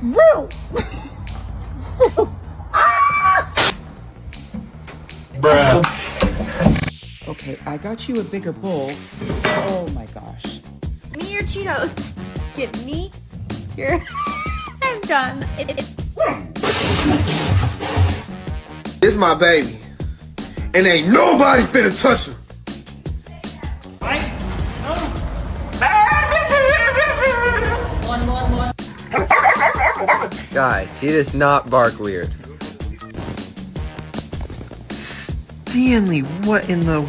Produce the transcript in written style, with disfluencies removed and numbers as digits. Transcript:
Woo! Bruh. Okay, I got you a bigger bowl. Oh my gosh. Me your Cheetos. Get me your... I'm done. This my baby. And ain't nobody finna touch him. Guys, he does not bark weird. Stanley, what in the...